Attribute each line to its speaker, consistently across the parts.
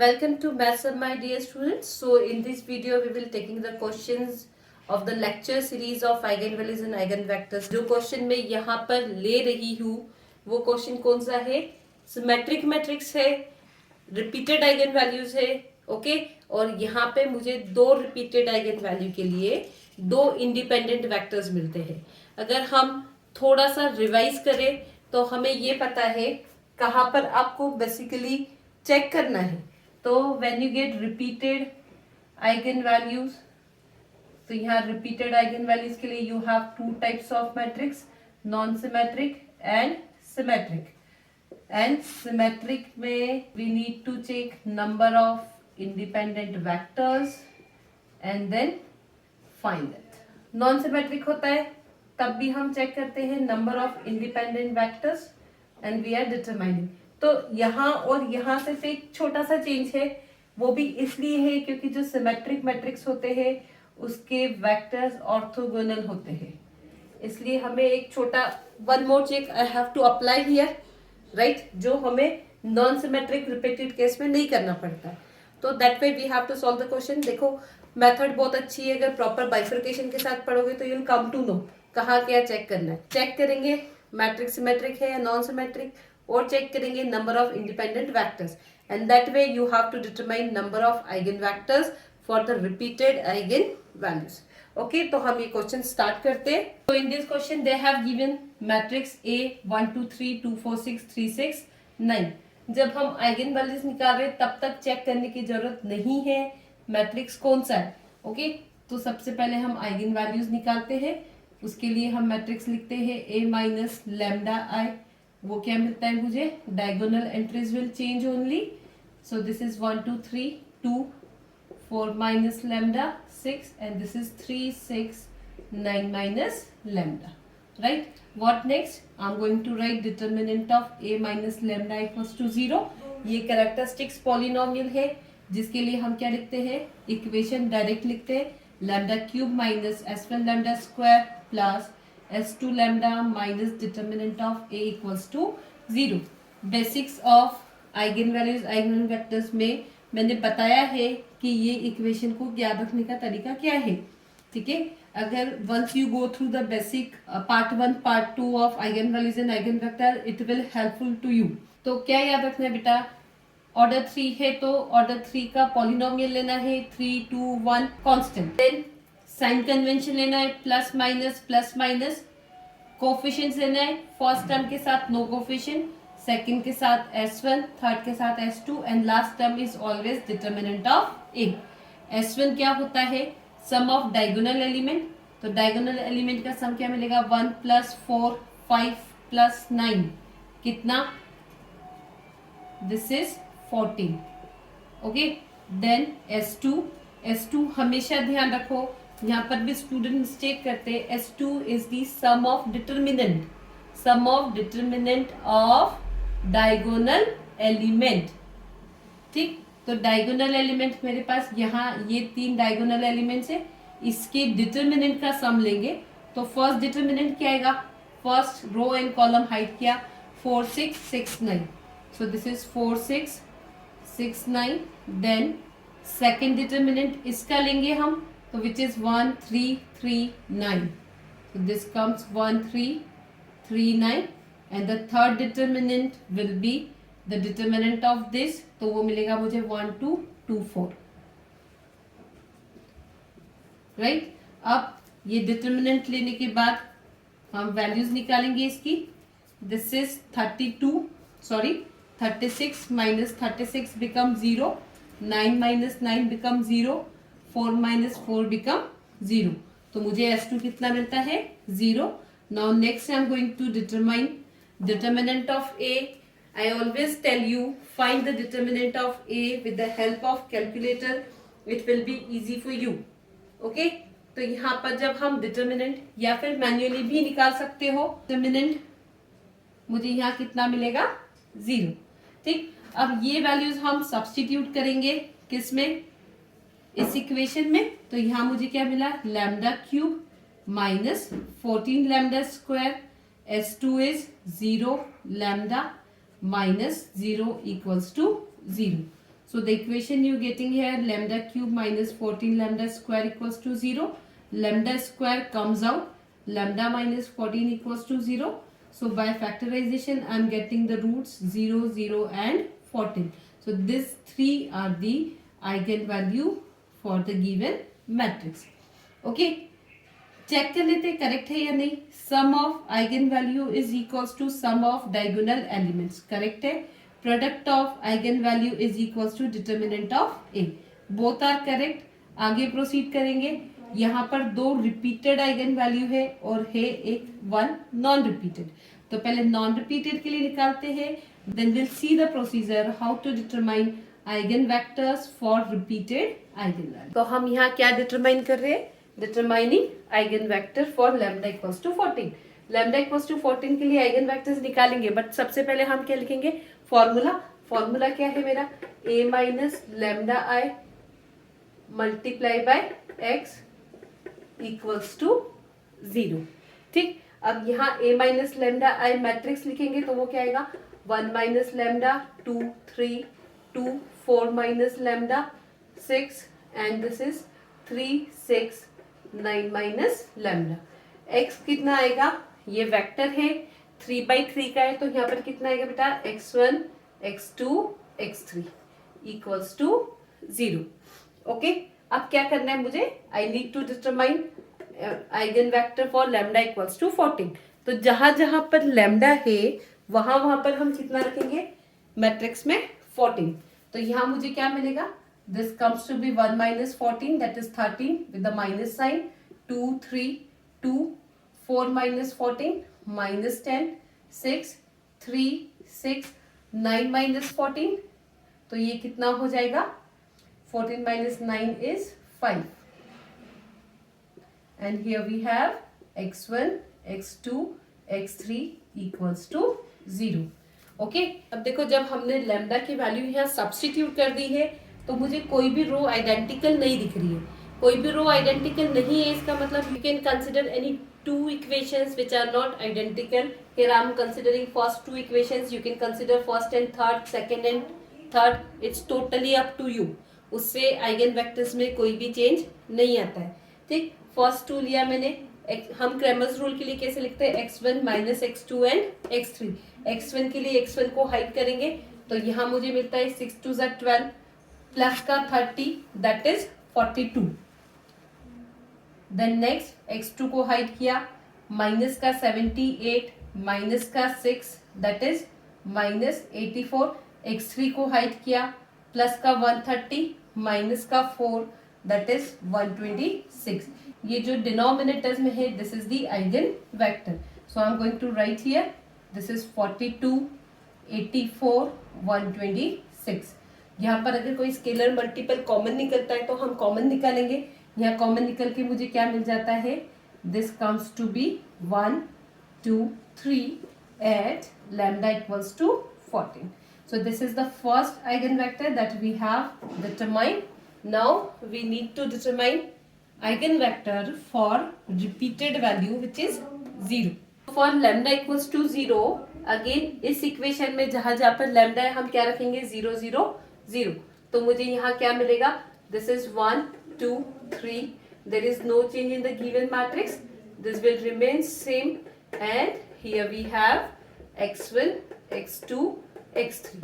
Speaker 1: Welcome to Maths Hub, my dear students. So in this video we will taking the questions of the lecture series of Eigen Values and Eigen Vectors. जो question मैं यहाँ पर ले रही हूँ वो question कौन सा है? सिमेट्रिक मैट्रिक्स है, रिपीटेड आइगन वैल्यूज है, ओके। और यहाँ पे मुझे दो रिपीटेड आइगन वैल्यू के लिए दो इंडिपेंडेंट वेक्टर्स मिलते हैं। अगर हम थोड़ा सा रिवाइज करें तो हमें ये पता है कहाँ पर आपको बेसिकली चेक करना है। तो when you get repeated eigen values, तो यहाँ रिपीटेड आइगन वैल्यूज के लिए you have two types of matrix, non symmetric and symmetric. And symmetric में we need to check number of independent vectors and then find it. Non symmetric होता है तब भी हम चेक करते हैं number of independent vectors and we are determining. तो यहाँ और यहाँ सिर्फ एक छोटा सा चेंज है, वो भी इसलिए है क्योंकि जो सिमेट्रिक मैट्रिक्स होते हैं उसके वेक्टर्स ऑर्थोगोनल होते हैं, इसलिए हमें एक छोटा one more check I have to apply here, right, जो हमें नॉन सिमेट्रिक रिपीटेड केस में नहीं करना पड़ता। तो that way we have to solve the question. देखो मेथड बहुत अच्छी है, अगर प्रॉपर बाइफर्केशन के साथ पढ़ोगे तो you will come to know कहाँ क्या चेक करना है। चेक करेंगे मैट्रिक्स सिमेट्रिक है या नॉन सिमेट्रिक, और चेक करेंगे number of independent vectors, and that way you have to determine number of eigen vectors for the repeated eigen values. Okay, तो हम ये क्वेश्चन स्टार्ट करते हैं। तो in this question they have given matrix A 1 2 3 2 4 6 3 6 9। जब हम eigen values निकाल रहे तब तक चेक करने की जरूरत नहीं है मैट्रिक्स कौन सा है। ओके, तो सबसे पहले हम आइगन वैल्यूज निकालते हैं। उसके लिए हम मैट्रिक्स लिखते हैं A माइनस लैम्डा I। वो क्या मिलता है मुझे? Diagonal entries will change only. So this is 1 2 3 2 4 minus lambda 6 and this is 3 6 9 minus lambda, right. What next? I am going to write determinant of A minus lambda equals to 0। ये characteristics polynomial है जिसके लिए हम क्या लिखते हैं? Equation direct लिखते हैं, lambda cube minus S1 lambda square plus S2 lambda minus determinant of A equals to 0। Basics of eigen values eigen vectors में मैंने बताया है कि ये इक्वेशन को याद रखने का तरीका क्या है, ठीक है। अगर once you go through the basic part 1 part 2 of eigen values and eigen vector it will helpful to you. तो क्या याद रखना है बेटा? ऑर्डर 3 है तो ऑर्डर 3 का पॉलिनोमियल लेना है 3 2 1 कांस्टेंट। देन साइन कन्वेंशन लेना है प्लस माइनस, कोफिशिएंट्स लेना है, फर्स्ट टर्म के साथ नो कोफिशिएंट, सेकंड के साथ S1, थर्ड के साथ S2 and last term is always determinant of A। S1 क्या होता है? सम ऑफ डायगोनल एलिमेंट। तो डायगोनल एलिमेंट का सम क्या मिलेगा? 1 प्लस 4 5 प्लस 9 कितना? This is 14। Okay, then S2 हमेशा ध्यान रखो, यहाँ पर भी स्टूडेंट मिस्टेक करते हैं। S2 is the sum of determinant of diagonal element, ठीक। तो डायगोनल एलिमेंट मेरे पास यहाँ ये 3 डायगोनल एलिमेंट्स है, इसके डिटरमिनेंट का सम लेंगे तो फर्स्ट डिटरमिनेंट क्या आएगा? First row and column height क्या? 4 6 6 9। So this is 4 6 6 9। Then second determinant इसका लेंगे हम, तो which is 1 3 3 9। So this comes 1 3 3 9 and the third determinant will be the determinant of this, तो वो मिलेगा मुझे 1 2 2 4, राइट। अब ये डिटरमिनेंट लेने के बाद हम वैल्यूज निकालेंगे इसकी। This is 36 minus 36 become 0, 9 minus 9 become 0, 4 minus 4 become 0। तो मुझे S2 कितना मिलता है? 0। Now next I am going to determine determinant of A। I always tell you find the determinant of A with the help of calculator, it will be easy for you. Okay, तो यहाँ पर जब हम determinant या फिर manually भी निकाल सकते हो, डिटरमिनेंट मुझे यहाँ कितना मिलेगा? 0, ठीक। अब ये वैल्यूज हम सब्स्टिट्यूट करेंगे किसमें? इस इक्वेशन में। तो यहाँ मुझे क्या मिला? Lambda cube minus 14 lambda square, S2 is 0 lambda minus 0 equals to 0। So the equation you getting here, lambda cube minus 14 lambda square equals to 0. Lambda square comes out, lambda minus 14 equals to 0. So by factorization I am getting the roots 0, 0 and 14. So these three are the eigenvalue for the given matrix. Okay, check कर लेते correct है या नहीं. Sum of eigen value is equals to sum of diagonal elements. Correct है. Product of eigen value is equals to determinant of a. Both are correct. आगे proceed करेंगे. यहाँ पर दो रिपीटेड आइगन वैल्यू है और है एक वन नॉन रिपीटेड. तो पहले नॉन रिपीटेड के लिए निकालते हैं. Then will see the procedure how to determine eigen vectors for repeated eigen value. तो हम यहाँ क्या डिटरमाइन कर रहे हैं? Determining eigen vector for lambda equals to 14. Lambda equals to 14 के लिए आइगन वेक्टर्स निकालेंगे, बट सबसे पहले हम क्या लिखेंगे? फॉर्मूला क्या है मेरा? a minus lambda I multiply by x equals to 0. ठीक. अब यहाँ a minus lambda I matrix लिखेंगे तो वो क्या आएगा? 1 minus lambda 2 3 2 4 minus lambda 6 and this is 3 6 9 minus lambda. x कितना आएगा? ये वेक्टर है 3/3 का है तो यहाँ पर कितना आएगा बेटा? x1 x2 x3 equals to 0. Okay. अब क्या करना है मुझे? I need to determine eigen vector for lambda equals to 14. तो जहां जहां पर लैम्डा है वहां पर हम कितना रखेंगे मैट्रिक्स में? 14. तो यहाँ मुझे क्या मिलेगा? This comes to be 1 minus 14, that is 13 with the minus sign. 2 3 2 4 minus 14 minus 10 6 3 6 9 minus 14. तो ये कितना हो जाएगा? 14 minus 9 is 5. And here we have x1 x2 x3 equals to 0. Okay. अब देखो जब हमने लैम्डा की वैल्यू यहाँ सब्स्टिट्यूट कर दी है तो मुझे कोई भी रो आइडेंटिकल नहीं दिख रही है. कोई भी रो आइडेंटिकल नहीं है इसका मतलब you can consider any two equations which are not identical. Here I am considering first two equations. You can consider first and third, second and third. It's totally up to you. उससे eigen vectors में कोई भी change नहीं आता है. ठीक. First to लिया मैंने. हम क्रैमर्स रूल के लिए कैसे लिखते हैं? x1 minus x2 and x3. x1 के लिए x1 को हाइड करेंगे तो यहाँ मुझे मिलता है 6 2 12 प्लस का 30 that is 42. Then next x2 को हाइड किया, माइनस का 78 माइनस का 6 दैट इज माइनस 84. x3 को हाइड किया, प्लस का 130 माइनस का 4 दैट इज 126. ये जो डिनोमिनेटर्स में है this is the eigen vector. So I am going to write here this is 42 84 126. यहाँ पर अगर कोई स्केलर मल्टीपल कॉमन निकलता है तो हम कॉमन निकालेंगे. यहाँ कॉमन निकल के मुझे क्या मिल जाता है? This comes to be 1 2 3 at lambda equals to 14. So this is the first eigenvector that we have determined. Now we need to determine eigenvector for repeated value which is 0. For lambda equals to 0, again इस equation में जहां जहां पर lambda है हम क्या रखेंगे? 0 0 0. तो मुझे यहाँ क्या मिलेगा? This is 1 2 3. There is no change in the given matrix. This will remain same and here we have x1 x2 x3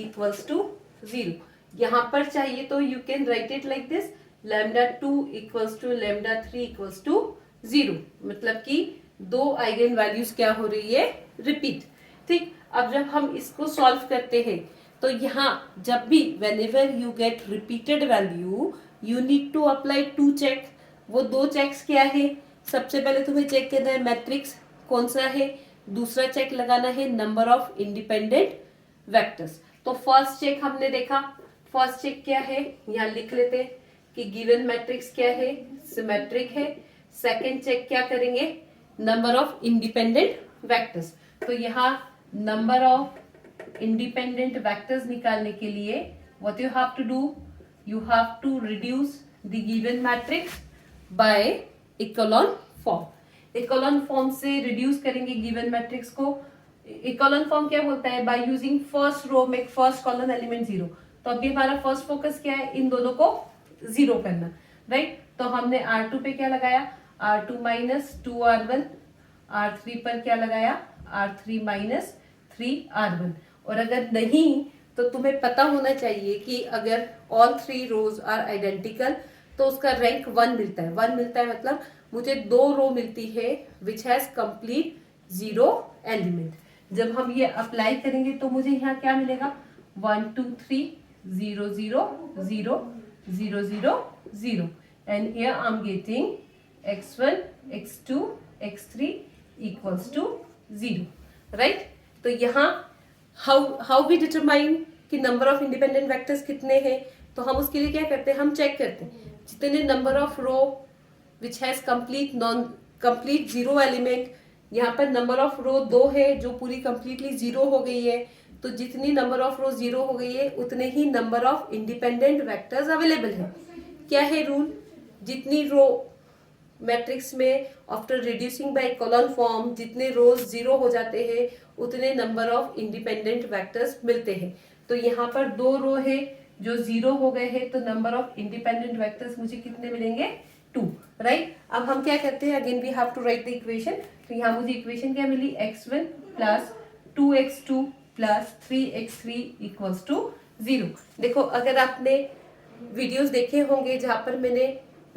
Speaker 1: equals to 0. यहाँ पर चाहिए तो you can write it like this. lambda 2 equals to lambda 3 equals to 0. मतलब कि दो eigen values क्या हो रही है? रिपीट. ठीक. अब जब हम इसको सॉल्व करते हैं तो यहाँ जब भी whenever you get repeated value you need to apply two check. वो दो चेक्स क्या है? सबसे पहले तुम्हें चेक करना है मैट्रिक्स कौन सा है. दूसरा चेक लगाना है नंबर ऑफ इंडिपेंडेंट वेक्टर्स. तो फर्स्ट चेक हमने देखा. फर्स्ट चेक क्या है? यहाँ लिख लेते हैं कि गिवन मैट्रिक्स क्या है? सिमेट्रिक है. सेकेंड चेक क्या करेंगे? Number of independent vectors. तो यहाँ नंबर ऑफ इंडिपेंडेंट वेक्टर्स निकालने के लिए what you have to do? You have to reduce the given matrix by echelon form. Echelon form से रिड्यूस करेंगे गिवन मैट्रिक्स को. इकोलॉन फॉर्म क्या बोलता है? By using first row make first column element 0. तो अभी हमारा फर्स्ट फोकस क्या है, इन दोनों को जीरो करना, राइट। तो हमने R2 पे क्या लगाया, R2 माइनस 2R1, R3 पर क्या लगाया, R3 माइनस 3R1। और अगर नहीं तो तुम्हें पता होना चाहिए कि अगर all three rows are identical तो उसका रैंक 1 मिलता है। 1 मिलता है मतलब मुझे 2 रो मिलती है विच हैज कंप्लीट जीरो एलिमेंट। जब हम ये अप्लाई करेंगे तो मुझे यहाँ क्या मिलेगा, 1 2 3 0 0 0 0 0 0 and here I'm getting x1 x2 x3 equals to 0, right। तो यहाँ how we determine कि नंबर ऑफ इंडिपेंडेंट वेक्टर्स कितने हैं, तो हम उसके लिए क्या करते हैं, हम चेक करते हैं जितने number of row which has complete zero element. यहाँ पर नंबर ऑफ रो 2 है जो पूरी कंप्लीटली जीरो हो गई है, तो जितनी नंबर ऑफ रो जीरो हो गई है उतने ही number of independent vectors available है। क्या है रूल, जितनी रो मैट्रिक्स में after reducing by column form जितने रोज जीरो हो जाते हैं उतने नंबर ऑफ इंडिपेंडेंट वेक्टर्स मिलते हैं। तो यहाँ पर 2 रो है जो जीरो हो गए हैं, तो नंबर ऑफ इंडिपेंडेंट वेक्टर्स मुझे कितने मिलेंगे, 2, राइट। अब हम क्या करते हैं, again we have to write the equation. तो यहाँ मुझे इक्वेशन क्या मिली, x1 plus 2x2 plus 3x3 equals to 0। देखो अगर आपने वीडियोस देखे होंगे जहां पर मैंने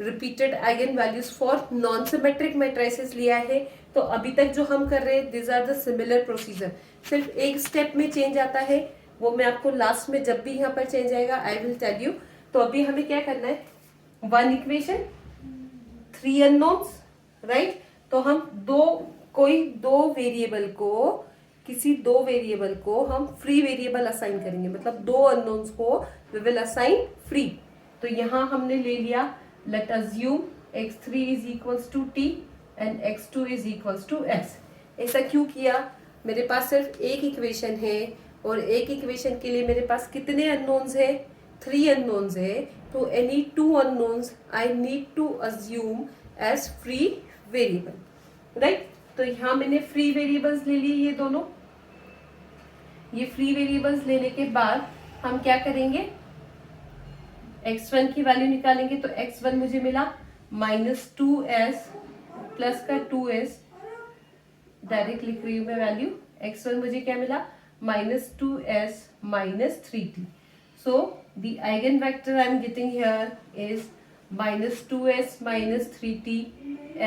Speaker 1: repeated eigen values for non symmetric matrices लिया है, तो अभी तक जो हम कर रहे हैं this are the similar procedure. सिर्फ एक स्टेप में चेंज आता है, वो मैं आपको लास्ट में जब भी यहाँ पर चेंज आएगा आई विल टेल यू। तो अभी हमें क्या करना है, 1 इक्वेशन 3 अननोन्स, राइट। तो हम किसी दो वेरिएबल को हम फ्री वेरिएबल असाइन करेंगे, मतलब 2 अननोन्स को वी विल असाइन फ्री। तो यहाँ हमने ले लिया, let assume x3 is equals to t and x2 is equals to s। ऐसा क्यों किया, मेरे पास सिर्फ एक इक्वेशन है और एक इक्वेशन के लिए मेरे पास कितने अननोन्स है, 3 अननोन्स है। तो any 2 unknowns I need to assume as free variable, right. तो यहाँ मैंने फ्री वेरिएबल्स ले लिए, ये दोनों। ये फ्री वेरिएबल्स लेने के बाद हम क्या करेंगे, x1 की वैल्यू निकालेंगे। तो x1 मुझे मिला -2s प्लस का 2s, डायरेक्ट लिख रही हूं मैं वैल्यू। x1 मुझे क्या मिला, -2s minus 3t। So the eigenvector I am getting here is -2s minus 3t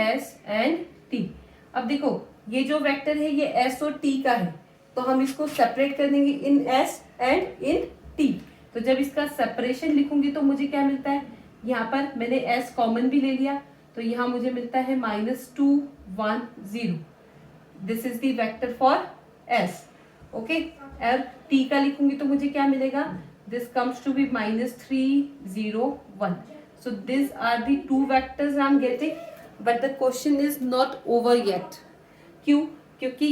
Speaker 1: s and t। अब देखो ये जो वेक्टर है ये s और t का है, तो हम इसको सेपरेट कर देंगे इन s एंड इन t। तो जब इसका सेपरेशन लिखूंगी तो मुझे क्या मिलता है, यहाँ पर मैंने s कॉमन भी ले लिया, तो यहाँ मुझे मिलता है -2 1 0। This is the vector for s, okay. और t का लिखूंगी तो मुझे क्या मिलेगा, this comes to be -3 0 1। So this are the 2 vectors I am getting, but the question is not over yet. क्यों, क्योंकि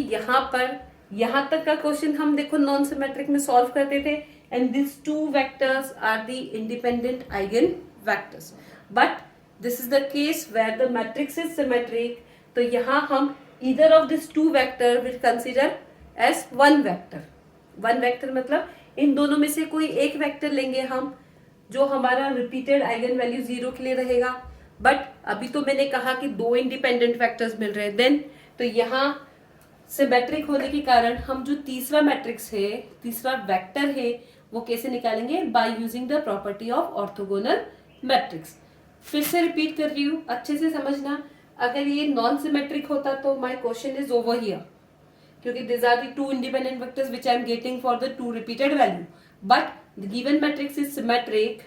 Speaker 1: यहाँ तक का क्वेश्चन हम देखो नॉन सिमेट्रिक में सॉल्व करते थे, and this 2 vectors are the independent eigen vectors. But this is the case where the matrix is symmetric, तो यहाँ हम either of this 2 vector will consider as 1 vector. 1 vector मतलब इन दोनों में से कोई एक वेक्टर लेंगे हम, जो हमारा रिपीटेड आइगन वैल्यू 0 के लिए रहेगा। बट अभी तो मैंने कहा कि 2 इंडिपेंडेंट वेक्टर्स मिल रहे हैं, देन तो यहाँ सिमेट्रिक होने के कारण हम जो तीसरा मैट्रिक्स है, तीसरा वेक्टर है, वो कैसे निकालेंगे, by using the property of orthogonal matrix. फिर से रिपीट कर रही हूँ, अच्छे से समझना। अगर ये नॉन सिमेट्रिक होता तो my question is over here, क्योंकि this are the 2 independent vectors which I am getting for the 2 repeated value. But the given matrix is symmetric,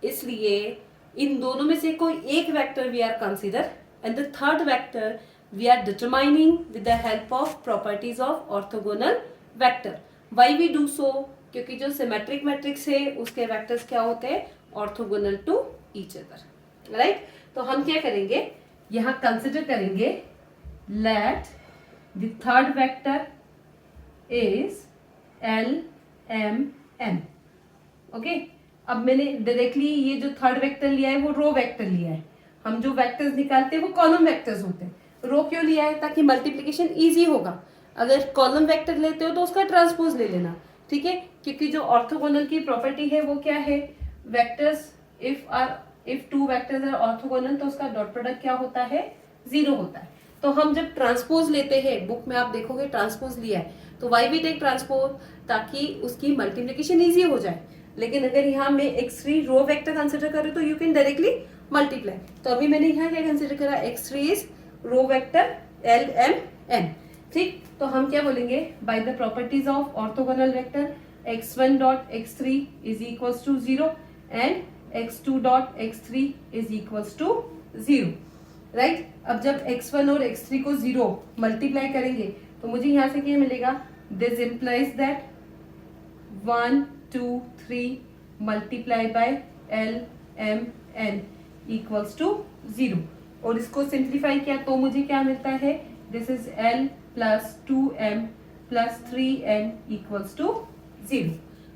Speaker 1: इसलिए इन दोनों में से कोई एक vector we are consider, and the third vector we are determining with the help of properties of orthogonal vector। why we do so, क्योंकि जो symmetric matrix है उसके vectors क्या होते हैं, orthogonal to each other, right। तो हम क्या करेंगे, यहाँ consider करेंगे let the third vector is L M N, okay। अब मैंने डायरेक्टली ये जो थर्ड वेक्टर लिया है वो रो वेक्टर लिया है। हम जो वेक्टर्स निकालते हैं वो कॉलम वेक्टर्स होते हैं। रो क्यों लिया है, ताकि मल्टीप्लिकेशन इजी होगा। अगर कॉलम वेक्टर लेते हो तो उसका ट्रांसपोज ले लेना, ठीक है, क्योंकि जो ऑर्थोगोनल की प्रॉपर्टी है वो क्या है, vectors if two vectors are orthogonal तो उसका डॉट प्रोडक्ट क्या होता है, 0 होता है। तो हम जब ट्रांसपोज लेते हैं, बुक में आप देखोगे ट्रांसपोज लिया है, तो वाई वी टेक ट्रांसपोज ताकि उसकी मल्टीप्लीकेशन ईजी हो जाए। लेकिन अगर यहाँ मैं x3 रो वेक्टर कंसिडर करूँ तो यू कैन डायरेक्टली मल्टीप्लाई। तो अभी मैंने यहाँ क्या कंसिडर करा, x3 is row vector LMN। ठीक, तो हम क्या बोलेंगे, by the properties of orthogonal vector x1 dot x3 is equals to 0 and x2 dot x3 is equals to 0, right. अब जब x1 और x3 को 0 मल्टीप्लाई करेंगे तो मुझे यहाँ से क्या मिलेगा, this implies that 1 2 3 multiply by LMN equals to 0, और इसको सिंप्लीफाई किया तो मुझे क्या मिलता है, this is L plus 2M plus 3N equals to 0,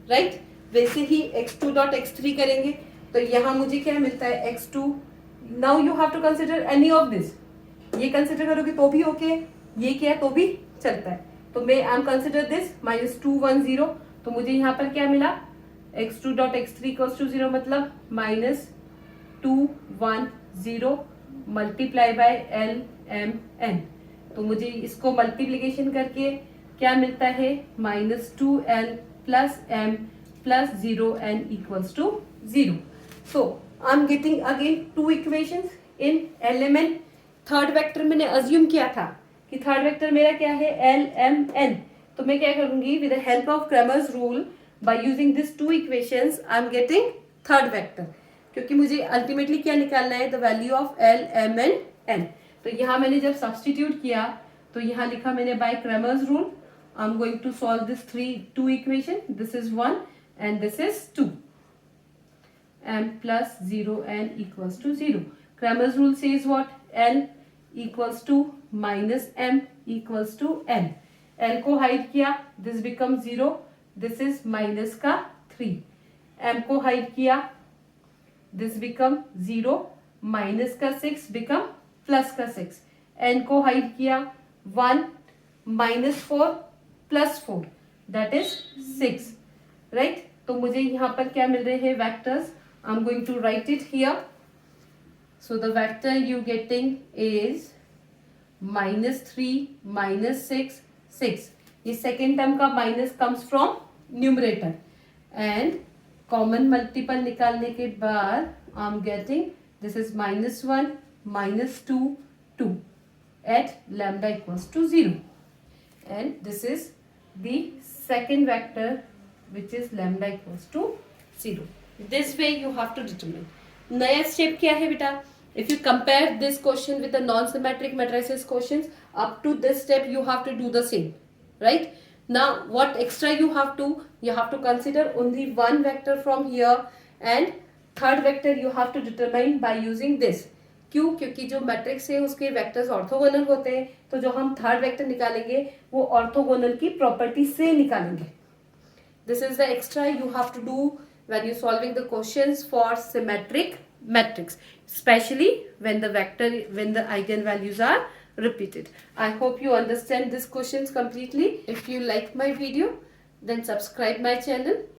Speaker 1: right. वैसे ही x2 डॉट x3 करेंगे तो यहाँ मुझे क्या मिलता है, x2, now you have to consider any of this, ये कंसिडर करोगे तो भी ओके, ये क्या है तो भी चलता है। तो मैं आई एम कंसिडर दिस -210, तो मुझे यहाँ पर क्या मिला, x2 dot x3 equals to 0, मतलब -210 मल्टीप्लाई बाय LMN। तो मुझे इसको मल्टीप्लीकेशन करके क्या मिलता है, -2L plus M plus 0N equals to 0। So I am getting again two equations in LMN। Third vector मैंने अज्यूम किया था कि थर्ड वेक्टर मेरा क्या है, LMN। तो मैं क्या करूंगी, with the help of Cramer's rule by using this two equations I am getting third vector, क्योंकि मुझे अल्टीमेटली क्या निकालना है, द वैल्यू ऑफ LMN। तो यहाँ मैंने जब सब्सटीट्यूट किया तो यहाँ लिखा मैंने by Cramer's rule, I am going to solve this two equation, this is 1 and this is 2, M plus 0N equals to 0. Cramer's rule says what? L equals to minus M equals to N. L को hide किया, this becomes 0, this is minus का 3. M को hide किया, this become 0, minus का 6 become plus का 6. N को hide किया, 1 minus 4 plus 4, that is 6, right? तो मुझे यहाँ पर क्या मिल रहे हैं, vectors. I'm going to write it here. So the vector you getting is -3 -6 6. ये second term का minus comes from numerator and common multiple निकालने के बाद I'm getting this is -1 -2 2 at lambda equals to 0, and this is the second vector which is lambda equals to 0. This way you have to determine. नया step क्या है बेटा, if you compare this question with the non-symmetric matrices questions, up to this step you have to do the same, right? Now what extra you have to consider only one vector from here and third vector you have to determine by using this. क्यों, क्योंकि जो matrix है उसके vectors orthogonal होते हैं, तो जो हम थर्ड वेक्टर निकालेंगे वो ऑर्थोगोनल की प्रॉपर्टी से निकालेंगे। This is the extra you have to do when you're solving the questions for symmetric matrix, especially when the eigenvalues are repeated. I hope you understand these questions completely. If you like my video, then subscribe my channel